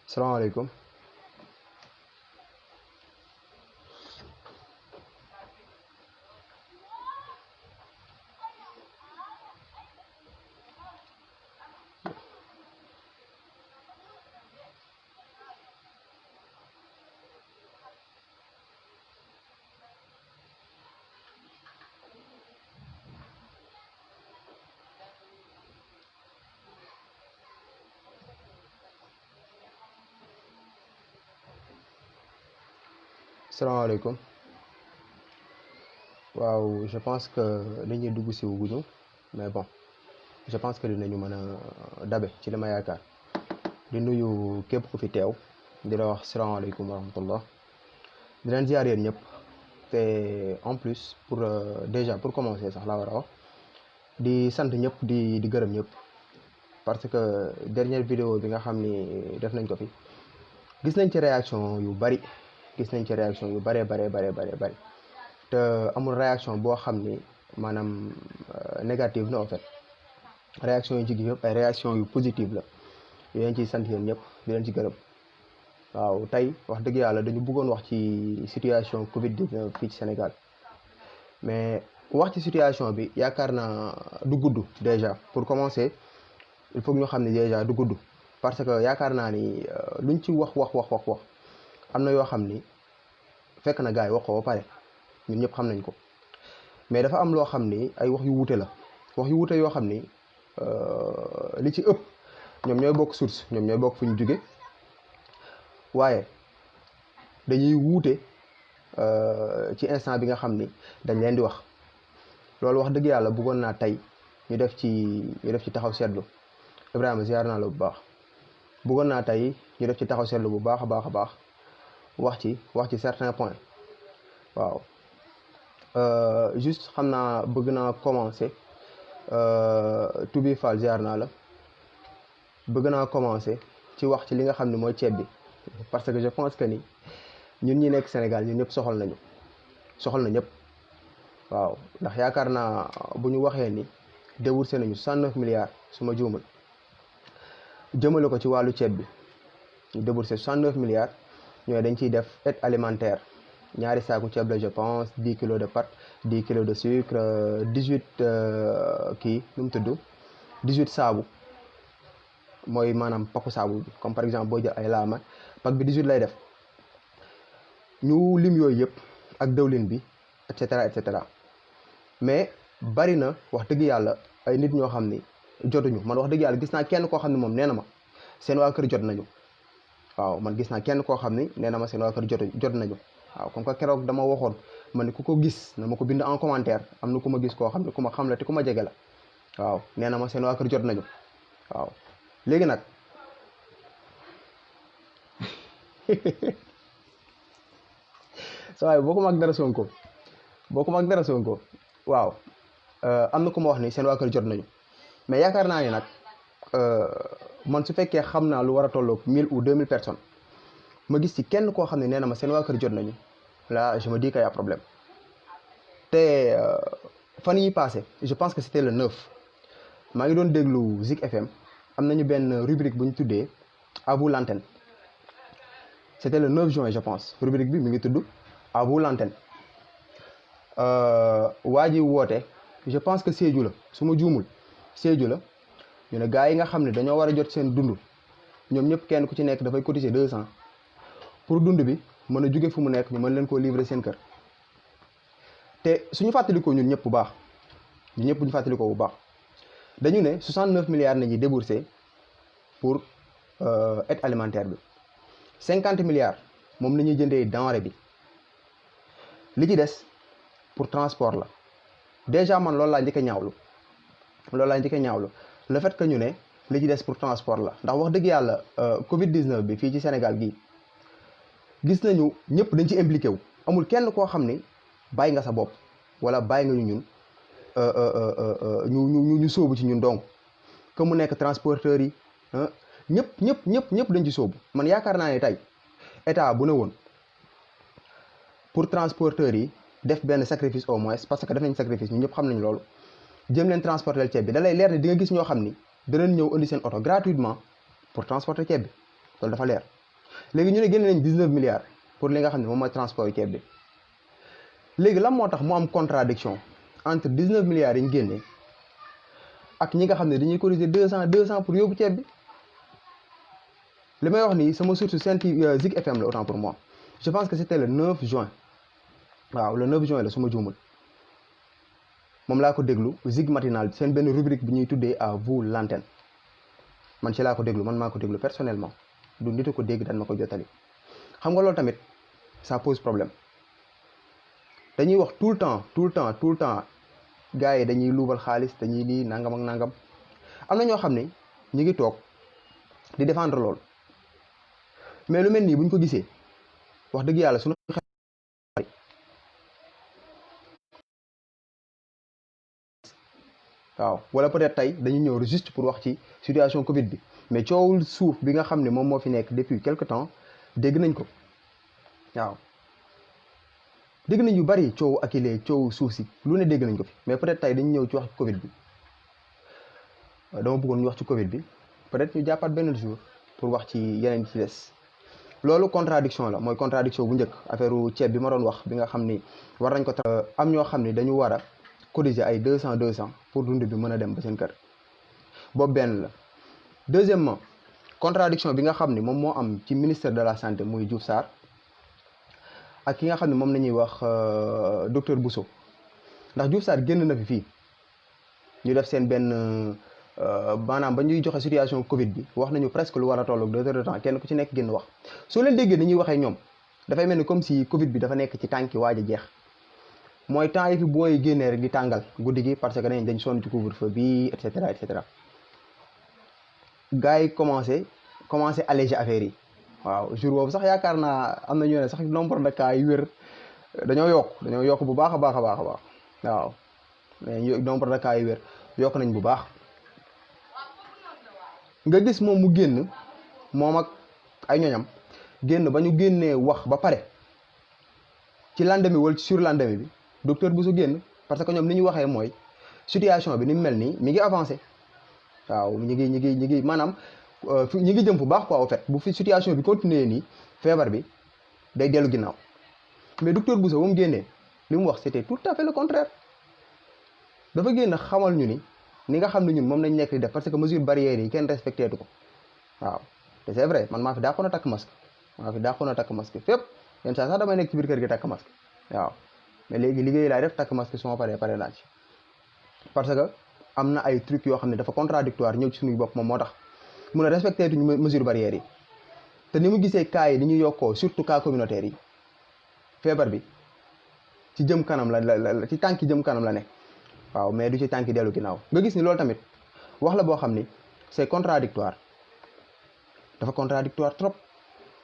salaamaaleykum. salaamaaleykum. waaw je pense que li ñuy dugg si wuguñu mais bon je pense que dinañu mën a dabe ci li ma yaakaar di nuyu képp ku fi teew di la wax salaamaaleykum wa rahmatullah di leen ziar yéen ñëpp te en plus pour déjà pour commencer sax laa war a wax di sant ñëpp di gërëm ñëpp parce que dernière vidéo bi nga xam ni def nañ ko fi gis nañ ci réaction yu bari bari te amul réaction boo xam ni maanaam négative na en fait réaction yu ci yëpp ay réaction yu positive la di leen ciy sant yéen ñëpp di leen ci gërëm. waaw tey wax dëgg yàlla dañu bëggoon wax ci situation Covid-19 fii ci Sénégal mais wax ci situation bi yaakaar naa du gudd déjà pour commencer il faut que ñu xam ne déjà du gudd parce que yaakaar naa ni luñ ci wax am na yoo xam ni fekk na gars yi wax ko ba pare ñun ñëpp xam nañ ko mais dafa am loo xam ni ay wax yu wuute la wax yu wuute yoo xam ni li ci ëpp ñoom ñooy bokk source ñoom ñooy bokk fu ñu jóge waaye dañuy wuute ci instant bi nga xam ni dañ leen di wax loolu wax dëgg yàlla bëggoon naa tey ñu def ci taxaw seetlu Ibrahima ziar naa la bu baax bëggoon naa tey ñu def ci taxaw seetlu bu baax a baax wax ci certains points waaw juste xam naa bëgg naa commencer Toubi Fall ziar naa la bëgg naa commencer ci wax ci li nga xam ne mooy ceeb bi parce que je pense que ni ñun ñi nekk Sénégal ñun ñëpp soxal na ñëpp waaw ndax yaakaar naa bu ñu waxee ni déboursé nañu 69 milliards su ma juumul jëmale ko ci wàllu ceeb bi ñu déboursé 69 milliards ñooy dañ ciy def aide alimentaire ñaari saaku ceeb la je pense 10 kilos de pâte 10 kilos de sucre 18 kii nu mu tudd 18 saabu mooy maanaam paku saabu bi comme par exemple boo jël ay laama pak bi 18 lay def ñu lim yooyu yëpp ak dëwlin bi et cetera mais bari na wax dëgg yàlla ay nit ñoo xam ni jotuñu man wax dëgg yàlla gis naa kenn koo xam ne moom nee na ma seen waa kër jot nañu waaw man gis naa kenn koo xam ni nee na ma seen waa kër jot nañu waaw comme que keroog dama waxoon ma ne ku ko gis na ma ko bind en commentaire am na ku ma gis koo xam ne ku ma xam la te ku ma jege la waaw nee na ma seen waa kër jot nañu waaw léegi nag sa waay boo ko mag dara Sonko waaw am na ku ma wax ni seen waa kër jot nañu mais yaakaar naa ni nag man su fekkee xam naa lu war a tolloog 1000 ou 2000 personnes ma gis ci kenn koo xam ne nee na ma seen waa kër jot nañu là je me dis qu'il y a problème te fan yi passé je pense que c'était le 9 maa ngi doon déglu Zik FM am nañu benn rubrique bu ñu tuddee à vous l'antenne c'était le 9 juin je pense rubrique bi mi ngi tudd à vous l'antenne waa ji woote je pense que Sédhiou la su ma juumul Sédhiou la ñu ne gars yi nga xam ne dañoo war a jot seen dund ñoom ñëpp kenn ku ci nekk dafay cotiser 200 pour dund bi mën a jóge fu mu nekk ñu mën leen koo livrer seen kër te suñu fàttalikoo ñun ñëpp bu baax ñun ñëpp bu ñu fàttalikoo bu baax dañu ne 69 milliards nañuy déboursé pour aide alimentaire bi 50 milliards moom la ñuy jëndee denrée bi li ci des pour transport la déjà man loolu laa njëkk a ñaawlu le fait que ñu ne li ci des pour transport la ndax wax dëgg yàlla Covid 19 bi fii ci Sénégal gii gis nañu ñëpp dañ ci impliqué wu amul kenn koo xam ni bàyyi nga sa bopp wala bàyyi nga ñun ñu sóobu ci ñun donc que mu nekk transporteurs yi ñëpp dañ ci sóobu man yaakaar naa ne tey état bu ne woon pour transporteurs yi def benn sacrifice au moins parce que def nañ sacrifice ñu ñëpp xam nañ loolu jëm leen transporter ceeb bi da lay leer ne di nga gis ñoo xam ni danañ ñëw indi seen oto gratuitement pour transporter ceeb bi loolu dafa leer léegi ñu ne génne nañ 19 milliards pour li nga xam ne moom mooy transport ceeb bi léegi lan moo tax mu am contradiction entre 19 milliards yi ñu génne ak ñi nga xam ne dañuy corriger 200 pour yóbbu ceeb bi li may wax nii sama source Zik FM la autant pour moi je pense que c'était le 9 juin waaw le 9 juin la su ma juumul moom laa ko déglu Zik matinal seen benn rubrique bi ñuy tuddee à vous l'antenne man ci laa ko déglu man maa ko déglu personnellement du nit a ko dégg dañ ma ko jottali xam nga loolu tamit ça pose problème dañuy wax tout le temps gars yi dañuy luubal xaalis dañuy lii nangam ak nangam am na ñoo xam ne ñu ngi toog di défendre loolu mais lu mel nii buñ ko gisee wax dëgg yàlla suñu waaw wala peut-être tey dañuy ñëw juste pour wax ci situation Covid bi mais coowul suuf bi nga xam ne moom moo fi nekk depuis quelque temps dégg nañ ko waaw dégg nañ yu bari coow Akilee coow suuf si lu ne dégg nañ ko fi mais peut-être tey dañu ñëw ci wax ci Covid bi dama bëggoon ñu wax ci Covid bi peut-être ñu jàppaat benn jour pour wax ci yeneen ci des loolu contradiction la mooy contradiction bu njëkk affaire ceeb bi ma doon wax bi nga xam ni war nañ ko am ñoo xam ni dañu war a cotiser ay 200 pour dund bi mën a dem ba seen kër boobu benn la deuxièmement contradiction bi nga xam ni moom moo am ci ministère de la santé muy Diouf Sarr ak ki nga xam ne moom la ñuy wax docteur Bousso ndax Diouf Sarr génn na fi fii ñu def seen benn maanaam ba ñuy joxe situation Covid bi wax nañu presque lu war a tolloog 2 heures de temps kenn ku ci nekk génn wax soo leen déggee ni ñuy waxee ñoom dafay mel ni comme si Covid bi dafa nekk ci tànki waaj a jeex mooy temps yi fi booy génnee rek di tàngal guddi gi parce que dañ sonn ci couvre-feu bi et cetera et cetera gars yi commencé alléger affaire yi waaw jour boobu sax yaakaar naa am na ñu ne sax nombre de cas yi wér dañoo yokk bu baax a baax waaw mais nombre de cas yi wér yokk nañ bu baax nga gis moom mu génn moom ak ay ñoñam génn ba ñu génnee wax ba pare ci lendemain wala ci surlendemain bi docteur Bousso génn parce que ñoom ni ñu waxee mooy situation bi ni mu mel nii mi ngi avancé waaw ñi ngi maanaam ñi ngi jëm fu baax quoi au fait bu fi situation bi continuer nii feebar bi day dellu ginnaaw mais docteur Bousso ba mu génnee li mu wax c'était tout à fait le contraire dafa génn xamal ñu ni nga xam ne ñun moom lañ nekk di def parce que mesure barrière yi kenn respecté tu ko waaw te c'est vrai man maa fi dàqoon a takk masque fépp yenn saa sax damay nekk ci biir kër gi takk masque waaw mais léegi liggéey laay def takk masque su ma pare naa ci parce que am na ay trucs yoo xam ne dafa contradictoire ñëw ci suñuy bopp moom moo tax mun a respecté tuñu mesure barrière yi te ni mu gisee cas yi ni ñu yokkoo surtout cas communautaire yi feebar bi ci jëm kanam la ci tànki jëm kanam la ne waaw mais du ci tànki dellu ginnaaw nga gis ni loolu tamit wax la boo xam ni c'est contradictoire dafa contradictoire trop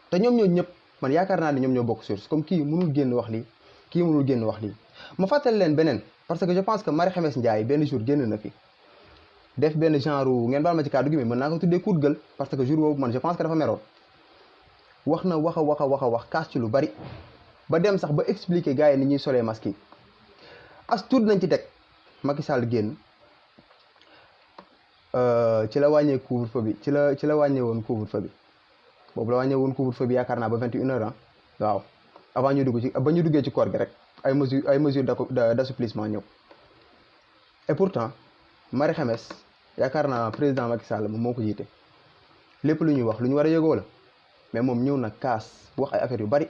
te ñoom ñoo ñëpp man yaakaar naa ne ñoom ñoo bokk source comme kii mënul génn wax lii kii mënul génn wax lii ma fàttali leen beneen parce que je pense que Marie Khemesse Ndiaye benn jour génn na fi def benn genre ngeen baal ma ci kàddu gi mais mën naa ko tuddee coup de gueule parce que jour boobu man je pense que dafa meroon wax na wax a wax kaas ci lu bari ba dem sax ba expliquer gars yi ni ñuy solee masque yi as tuut nañ ci teg Macky Sall génn ci la wàññee couvre-feu bi ci la wàññee woon couvre-feu bi boobu la wàññee woon couvre-feu bi yaakaar naa ba 21h waaw avant ñu dugg ci ba ñu duggee ci koor gi rek ay mesures d'assouplissement ñëw et pourtant Marie Khemesse yaakaar naa président Macky Sall moom moo ko jiite lépp lu ñuy wax lu ñu war a yëgoo la mais moom ñëw na kaas wax ay affaires yu bari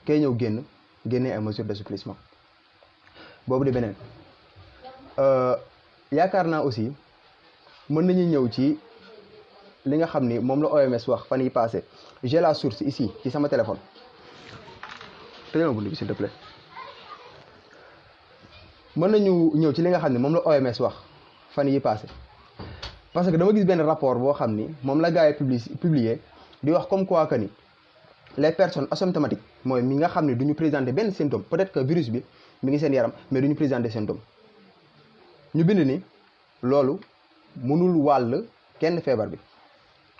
kay ñëw génnee ay mesures d'assouplissement boobu di beneen yaakaar naa aussi mën nañu ñëw ci li nga xam ni moom la OMS wax fan yi passé j'ai la source ici ci sama téléphone tëjal ma bunt bi s'il te plaît mën nañu ñëw ci li nga xam ne moom la OMS wax fan yi passé parce que dama gis benn rapport boo xam ni moom la gars yi publié di wax comme quoi que ni les personnes asymptomatiques mooy mi nga xam ne du ñu présenter benn symptôme peut-être que virus bi mi ngi seen yaram mais du ñu présenter symptôme ñu bind ni loolu mënul wàll kenn feebar bi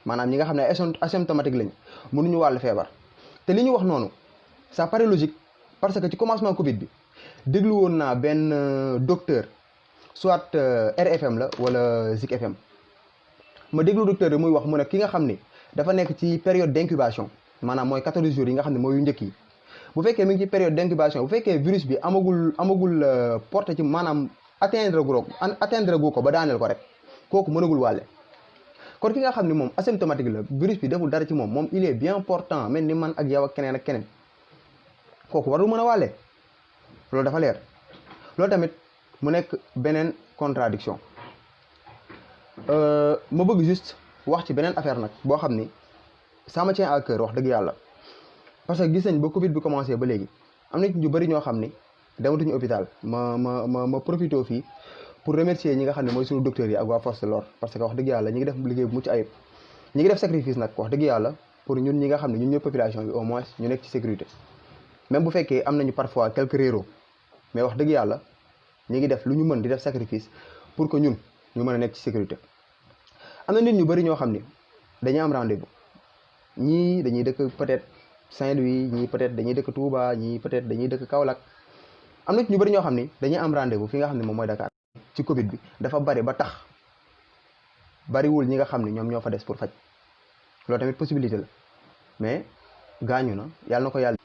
maanaam ñi nga xam ne asymptomatique lañ mënuñu wàll feebar te li ñu wax noonu ça paraît logique parce que ci commencement Covid bi déglu woon naa benn docteur soit RFM la wala Zik FM ma déglu docteur bi muy wax mu ne ki nga xam ni dafa nekk ci période d'incubation maanaam mooy 14 jours yi nga xam ne mooy yu njëkk yi bu fekkee mi ngi ci période d'incubation bu fekkee virus bi amagul porté ci maanaam atteindre gu ko ba daaneel ko rek kooku mënagul wàlle kon ki nga xam ne moom asymptomatique la virus bi deful dara ci moom il est bien portant mel ni man ak yow ak keneen kooku warul mën a wàlle loolu dafa leer loolu tamit mu nekk beneen contradiction ma bëgg juste wax ci beneen affaire nag boo xam ni ça me tient à cœur wax dëgg yàlla parce que gis nañ ba Covid bi commencé ba léegi am na ñu bëri ñoo xam ni dematuñu hôpital ma profité fii pour remercier ñi nga xam ne mooy suñu docteurs yi ak waa force de l'ordre parce que wax dëgg yàlla ñi ngi def liggéey bu mucc ayib ñi ngi def sacrifice nag wax dëgg yàlla pour ñun ñi nga xam ne ñun ñëpp population bi au moins ñu nekk ci sécurité même bu fekkee am nañu parfois quelques réros mais wax dëgg yàlla ñi ngi def lu ñu mën di def sacrifice pour que ñun ñu mën a nekk ci sécurité am na nit ñu bëri ñoo xam ni dañuy am rendez-vous ñii dañuy dëkk peut-être Saint-Louis ñii peut-être dañuy dëkk Touba ñii peut-être dañuy dëkk Kaolack am na ñu bëri ñoo xam ni dañuy am rendez-vous fi nga xam ne moom mooy Dakar ci Covid bi dafa bari ba tax bariwul ñi nga xam ne ñoom ñoo fa des pour faj loolu tamit possibilité la mais gaañu na yàlla na ko yàlla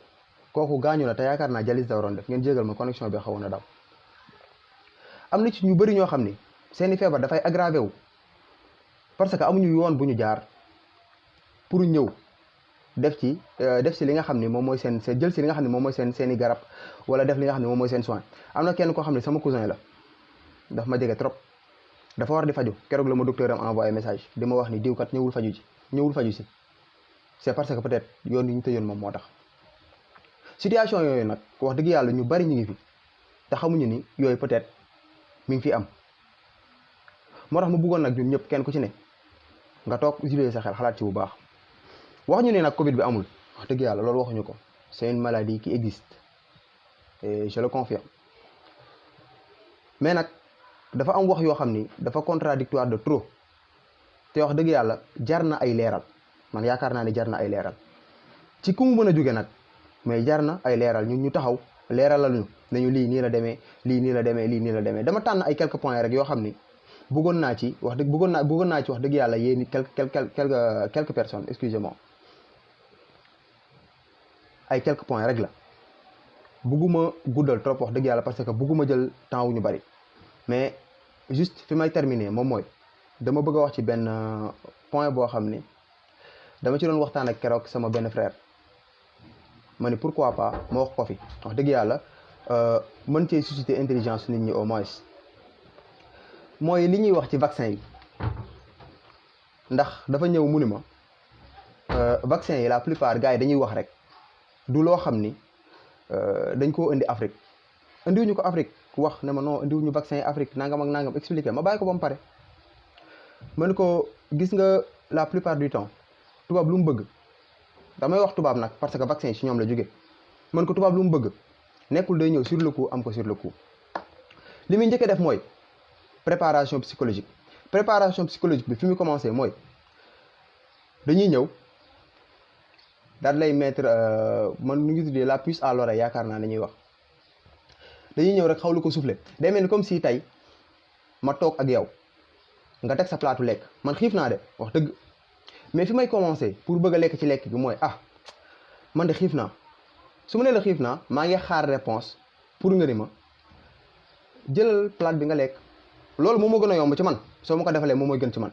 kooku gaañu na te yaakaar naa jalis da waroon def ngeen jégal ma connexion bi xawoon na daw am na ci ñu bëri ñoo xam ni seeni feebar dafay aggravé wu parce que amuñu yoon bu ñu jaar pour ñëw def ci li nga xam ni moom mooy seen jël si li nga xam ne moom mooy seeni garab wala def li nga xam ne moom mooy seen soin am na kenn koo xam ne sama cousin la daf ma jege trop dafa war di faju keroog la ma docteur am envoyé message di ma wax ni diw kat ñëwul faju si c'est parce que peut-être yoon yi ñu tëjoon moom moo tax situation yooyu nag wax dëgg yàlla ñu bari ñu ngi fi te xamuñu ni yooyu peut-être mi ngi fi am moo tax mu bëggoon nag ñun ñëpp kenn ku ci ne nga toog utiliser sa xel xalaat ci bu baax wax ñu ne nag Covid bi amul wax dëgg yàlla loolu waxuñu ko c'est une maladie qui existe et je le confirme mais nag dafa am wax yoo xam ni dafa contradictoire de trop te wax dëgg yàlla jar na ay leeral man yaakaar naa ne jar na ay leeral ci ku mu mën a jóge nag mais jar na ay leeral ñun ñu taxaw leeralal ñu nañu lii nii la demee lii nii la demee lii nii la demee dama tànn ay quelques points rek yoo xam ni bëggoon naa ci wax dëgg yàlla yéen quelques personnes excusez-moi ay quelques points rek la bëgguma guddal trop wax dëgg yàlla parce que bëgguma jël temps wu ñu bari mais juste fi may terminer moom mooy dama bëgg a wax ci benn point boo xam ni dama ci doon waxtaan ak keroog sama benn frère ma ni pourquoi pas ma wax ko fi wax dëgg yàlla mën cee susciter intelligence nit ñi au moins mooy li ñuy wax ci vaccin yi ndax dafa ñëw mu ni ma vaccin yi la plupart gars yi dañuy wax rek du loo xam ni dañ koo indi Afrique indiwuñu ko Afrique wax ne ma non indiwuñu vaccin yi Afrique nangam ak nangam expliqué ma bàyyi ko ba mu pare ma ne ko gis nga la plupart du temps tubaab lu mu bëgg damay wax tubaab nag parce que vaccin yi ci ñoom la jóge man ko tubaab lu mu bëgg nekkul day ñëw sur le coup am ko sur le coup li muy njëkk a def mooy préparation psychologique bi fi mu commencé mooy dañuy ñëw daal lay mettre man nu ngi tuddee la puce à l'oreille yaakaar naa dañuy wax dañuy ñëw rek xawlu ko souffler day mel ni comme si tey ma toog ak yow nga teg sa plaatu lekk man xiif naa de wax dëgg mais fi may commencer pour bëgg a lekk ci lekk gi mooy man de xiif naa su ma nee la xiif naa maa ngi xaar réponse pour nga ni ma jëlal plate bi nga lekk loolu moom moo gën a yomb ci man soo ma ko defalee moom mooy gën ci man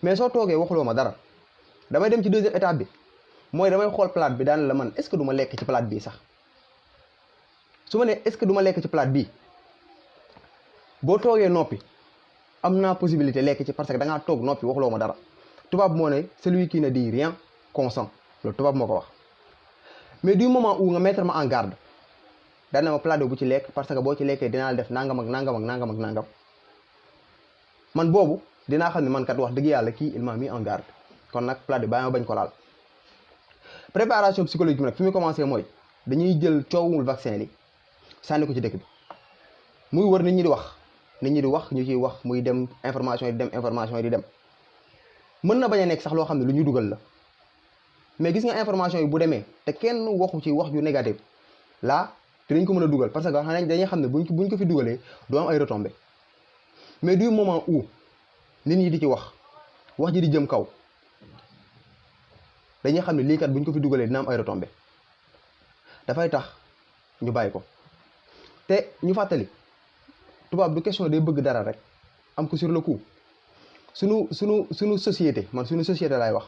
mais soo toogee waxuloo ma dara damay dem ci deuxième étape bi mooy damay xool plate bi daan la man est-ce que du ma lekk ci plate bii sax su ma nee est-ce que du ma lekk ci plate bii boo toogee noppi am naa possibilité lekk ci parce que da ngaa toog noppi waxuloo ma dara tubaab moo ne celui qui ne dit rien consent loolu tubaab moo ko wax mais du moment où nga mettre ma en garde daan na ma plate bu ci lekk parce que boo ci lekkee dinaa def nangam ak nangam ak nangam ak nangam man boobu dinaa xam ne man kat wax dëgg yàlla kii il m'a mis en garde kon nag plate bi bàyyi ma bañ ko laal. préparation psychologique bi nag fi muy commencé mooy dañuy jël coowul vaccin li sànni ko ci dëkk bi muy wër nit ñi di wax ñu ciy wax muy dem information yi di dem mën na bañ a nekk sax loo xam ne lu ñu dugal la mais gis nga information yi bu demee te kenn waxu ci wax ju négatif là dinañ ko mën a dugal parce que dañuy xam ne buñ ko fi dugalee doo am ay retombées mais du moment où nit ñi di ci wax wax ji di jëm kaw dañuy xam ne lii kat buñ ko fi dugalee dina am ay retombées dafay tax ñu bàyyi ko te ñu fàttali tubaab du question day bëgg dara rek am ko sur le coup sunu société man sunu société laay wax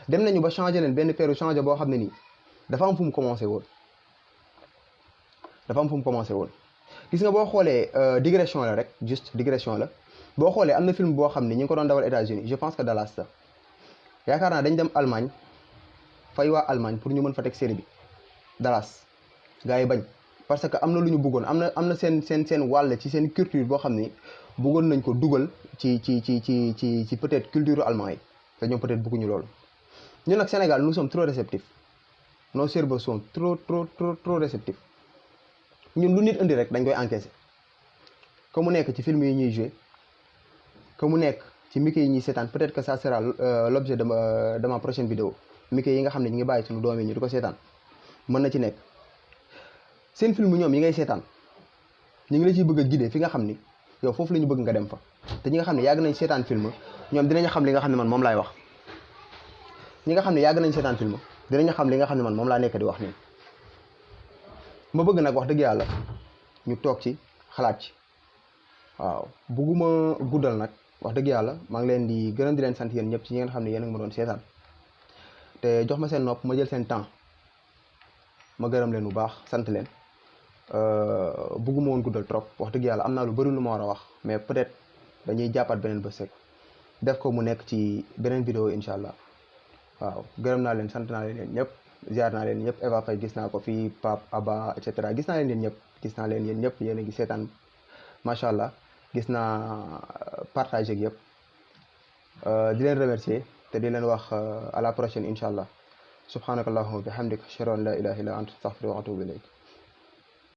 dem nañu ba changé leen benn peeru changé boo xam ne nii dafa am fu mu commencé woon gis nga boo xoolee digression la rek juste digression la boo xoolee am na film boo xam ne ñu ngi ko doon dawal États-Unis je pense que Dallas la yaakaar naa dañ dem Allemagne fay waa Allemagne pour ñu mën fa teg série bi Dallas gars yi bañ parce que am na lu ñu bëggoon am na seen wàll ci seen culture boo xam ni bëggoon nañ ko dugal ci peut-être culture allemand yi te ñoom peut-être bëgguñu loolu ñun nag Sénégal nous sommes trop réceptifs nos cerveaux sont trop réceptifs ñun lu nit indi rek dañ koy encaisser que mu nekk ci film yi ñuy jouer que mu nekk ci Mickey yi ñuy seetaan peut-être que ça sera l'objet de ma prochaine vidéo Mickey yi nga xam ne ñu ngi bàyyi suñu doom yi ñu di ko seetaan mën na ci nekk seen film ñoom yi ngay seetaan ñu ngi la ciy bëgg a guider fi nga xam ni yow foofu la ñu bëgg nga dem fa te ñi nga xam ne yàgg nañ seetaan film ñoom dinañ xam li nga xam ne man moom laay wax ñi nga xam ne yàgg nañ seetaan film dinañ xam li nga xam ne man moom laa nekk di wax nii ma bëgg nag wax dëgg yàlla ñu toog ci xalaat ci waaw bëgguma guddal nag wax dëgg yàlla maa ngi leen di gërëm di leen sant yéen ñëpp ci ñi nga xam ne yéen a ngi ma doon seetaan te jox ma seen nopp ma jël seen temps ma gërëm leen bu baax sant leen bëgguma woon guddal trop wax dëgg yàlla am naa lu bëri lu ma war a wax mais peut-être dañuy jàppaat beneen bés rek def ko mu nekk ci beneen vidéo incha allah waaw gërëm naa leen sant naa leen yéen ñëpp ziar naa leen ñëpp Eva Faye gis naa ko fii Pape Aba et cetera gis naa leen yéen ñëpp yéen a ngi seetaan macha allah gis naa partagé ak yëpp di leen remercier te di leen wax à la prochaine incha allah subhanakallahumma wa bihamdika ashhadu an la ilaha illa anta astaghfiruka wa atubu ilayk